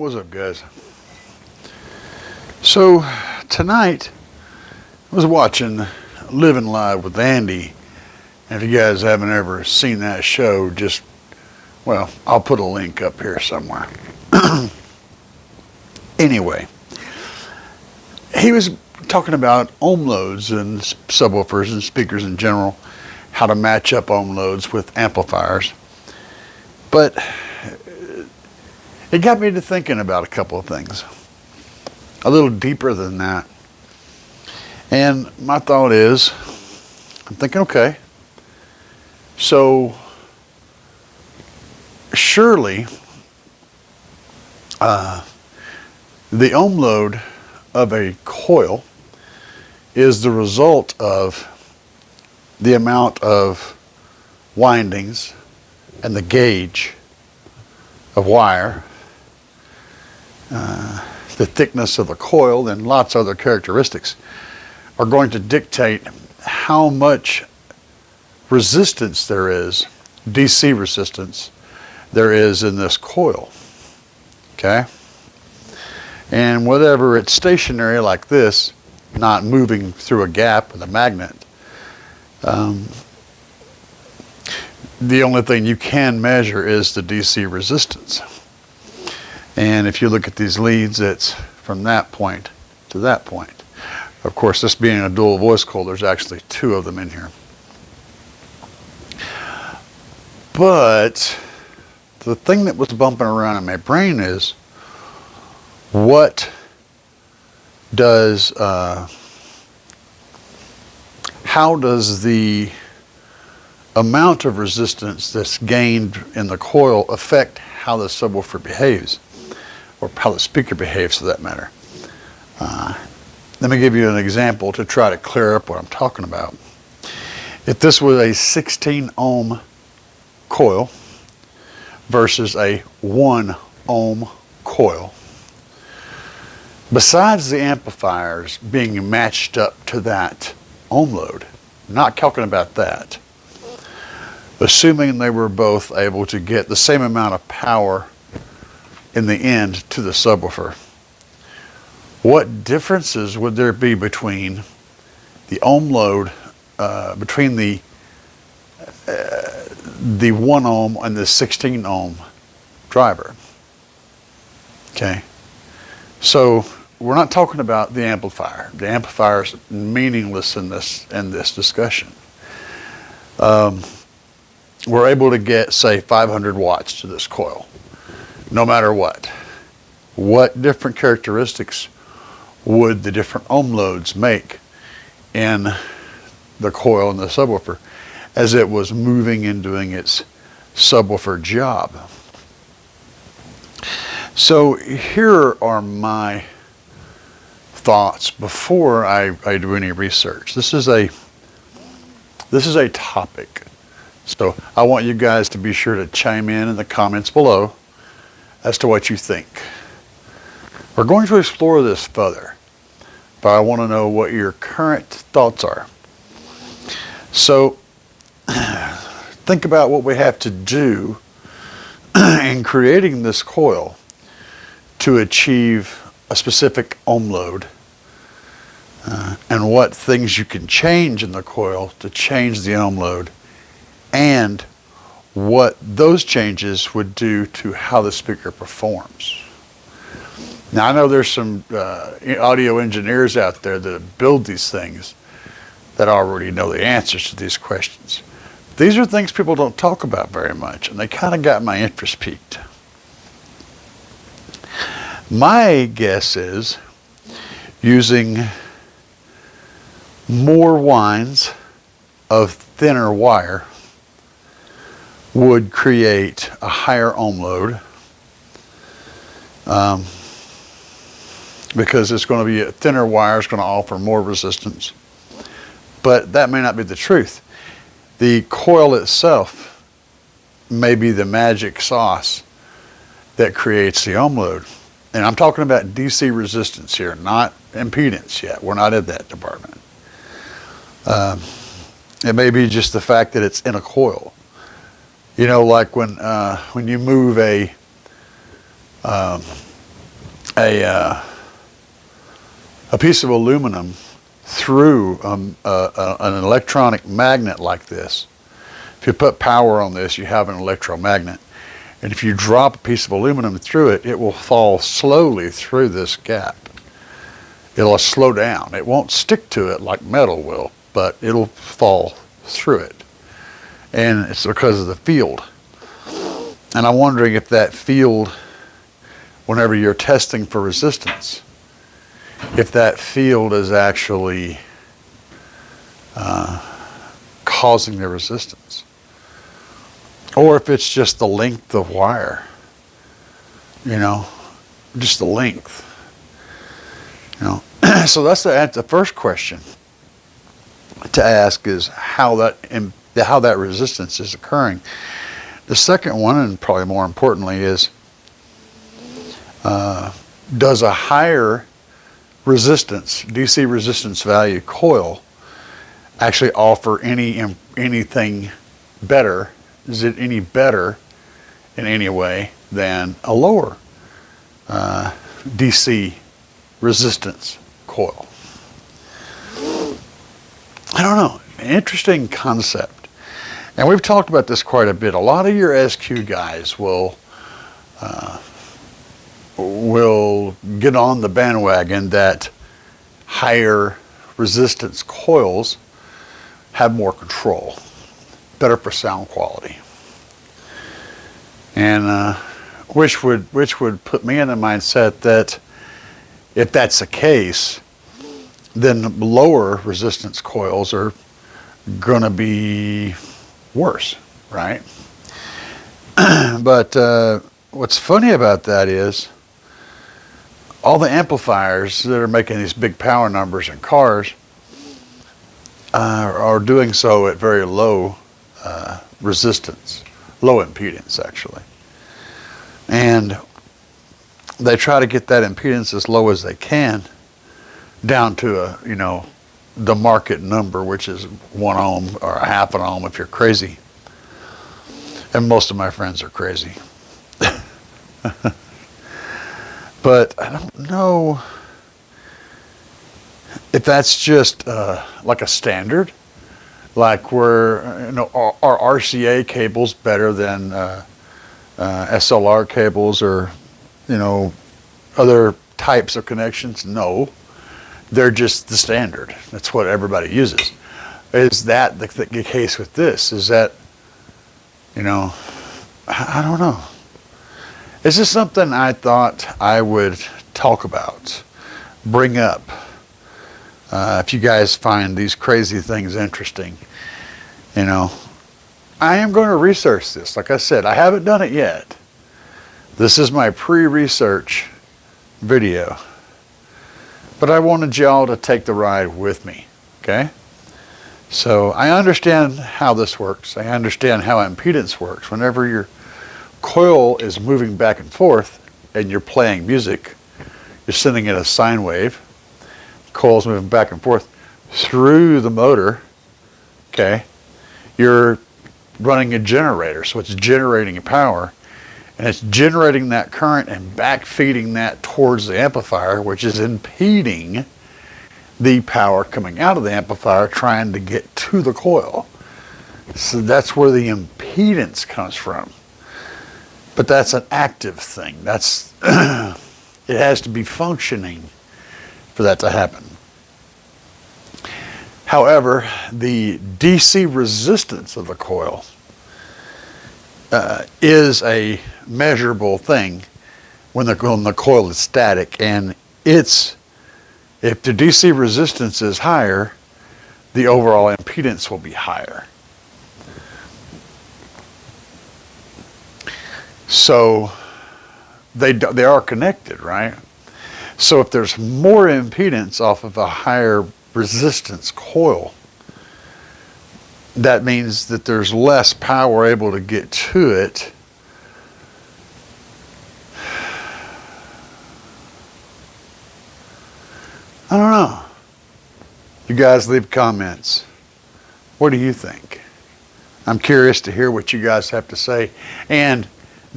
What's up, guys? So tonight I was watching Living Live with Andy, and if you guys haven't ever seen that show, just, well, I'll put a link up here somewhere. Anyway, he was talking about ohm loads and subwoofers and speakers in general, how to match up ohm loads with amplifiers. But it got me to thinking about a couple of things, a little deeper than that. And my thought is, I'm thinking, okay, so surely the ohm load of a coil is the result of the amount of windings and the gauge of wire, the thickness of the coil, and lots of other characteristics are going to dictate how much resistance there is, DC resistance, there is in this coil. Okay? And whatever it's stationary like this, not moving through a gap with a magnet, the only thing you can measure is the DC resistance. And if you look at these leads, it's from that point to that point. Of course, this being a dual voice coil, there's actually two of them in here. But the thing that was bumping around in my brain is, what does, how does the amount of resistance that's gained in the coil affect how the subwoofer behaves, or how the speaker behaves for that matter? Let me give you an example to try to clear up what I'm talking about. If this was a 16 ohm coil versus a 1 ohm coil, besides the amplifiers being matched up to that ohm load, not talking about that, assuming they were both able to get the same amount of power in the end to the subwoofer, what differences would there be between the ohm load, between the 1 ohm and the 16 ohm driver? Okay, so we're not talking about the amplifier. The amplifier is meaningless in this discussion. We're able to get, say, 500 watts to this coil, no matter what. What different characteristics would the different ohm loads make in the coil and the subwoofer as it was moving and doing its subwoofer job? So here are my thoughts before I do any research. This is a topic, so I want you guys to be sure to chime in the comments below as to what you think. We're going to explore this further, but I want to know what your current thoughts are. So think about what we have to do in creating this coil to achieve a specific ohm load, and what things you can change in the coil to change the ohm load, and what those changes would do to how the speaker performs. Now, I know there's some audio engineers out there that build these things that already know the answers to these questions. These are things people don't talk about very much, and they kind of got my interest piqued. My guess is using more winds of thinner wire would create a higher ohm load, because it's going to be a thinner wire, is going to offer more resistance. But that may not be the truth. The coil itself may be the magic sauce that creates the ohm load. And I'm talking about DC resistance here, not impedance yet. We're not in that department. It may be just the fact that it's in a coil. You know, like when you move a a piece of aluminum through an electronic magnet like this. If you put power on this, you have an electromagnet. And if you drop a piece of aluminum through it, it will fall slowly through this gap. It'll slow down. It won't stick to it like metal will, but it'll fall through it. And it's because of the field. And I'm wondering if that field, whenever you're testing for resistance, if that field is actually causing the resistance. Or if it's just the length of wire, you know, just the length, you know. So that's the first question to ask is how that resistance is occurring. The second one, and probably more importantly, is does a higher resistance, DC resistance value coil actually offer anything better? Is it any better in any way than a lower DC resistance coil? I don't know. Interesting concept. And we've talked about this quite a bit. A lot of your SQ guys will get on the bandwagon that higher resistance coils have more control, better for sound quality, and which would put me in the mindset that if that's the case, then lower resistance coils are going to be worse, right? But what's funny about that is all the amplifiers that are making these big power numbers in cars are doing so at very low resistance, low impedance actually. And they try to get that impedance as low as they can down to the market number, which is 1 ohm or a half an ohm if you're crazy. And most of my friends are crazy. But I don't know if that's just like a standard, like where are RCA cables better than SLR cables or other types of connections? No, they're just the standard. That's what everybody uses. Is that the case with this? Is that I don't know. This is something I thought I would talk about, bring up. If you guys find these crazy things interesting, I am going to research this. Like I said, I haven't done it yet. This is my pre-research video. But I wanted y'all to take the ride with me, okay? So I understand how this works. I understand how impedance works. Whenever your coil is moving back and forth and you're playing music, you're sending it a sine wave. Coil's moving back and forth through the motor, okay? You're running a generator, so it's generating power, and it's generating that current and back feeding that towards the amplifier, which is impeding the power coming out of the amplifier trying to get to the coil. So that's where the impedance comes from. But that's an active thing. That's it has to be functioning for that to happen. However, the DC resistance of the coil is a measurable thing when the coil is static, and if the DC resistance is higher, the overall impedance will be higher. So they are connected, right? So if there's more impedance off of a higher resistance coil, that means that there's less power able to get to it. I don't know. You guys leave comments. What do you think? I'm curious to hear what you guys have to say. And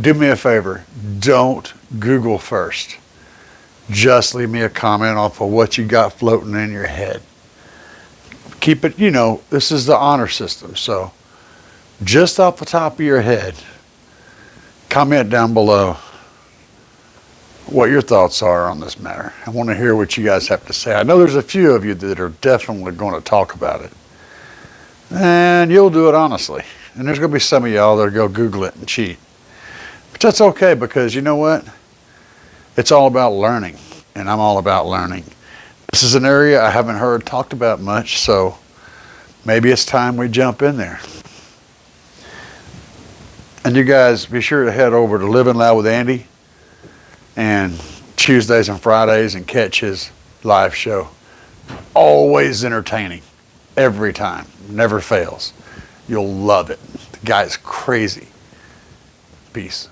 do me a favor, don't Google first. just leave me a comment off of what you got floating in your head. Keep it, this is the honor system. So just off the top of your head, comment down below what your thoughts are on this matter. I want to hear what you guys have to say. I know there's a few of you that are definitely going to talk about it. And you'll do it honestly. And there's going to be some of y'all that'll go Google it and cheat. But that's okay, because you know what? It's all about learning. And I'm all about learning. This is an area I haven't heard talked about much, so maybe it's time we jump in there. And you guys be sure to head over to Living Loud with Andy and Tuesdays and Fridays and catch his live show. Always entertaining. Every time. Never fails. You'll love it. The guy's crazy. Peace.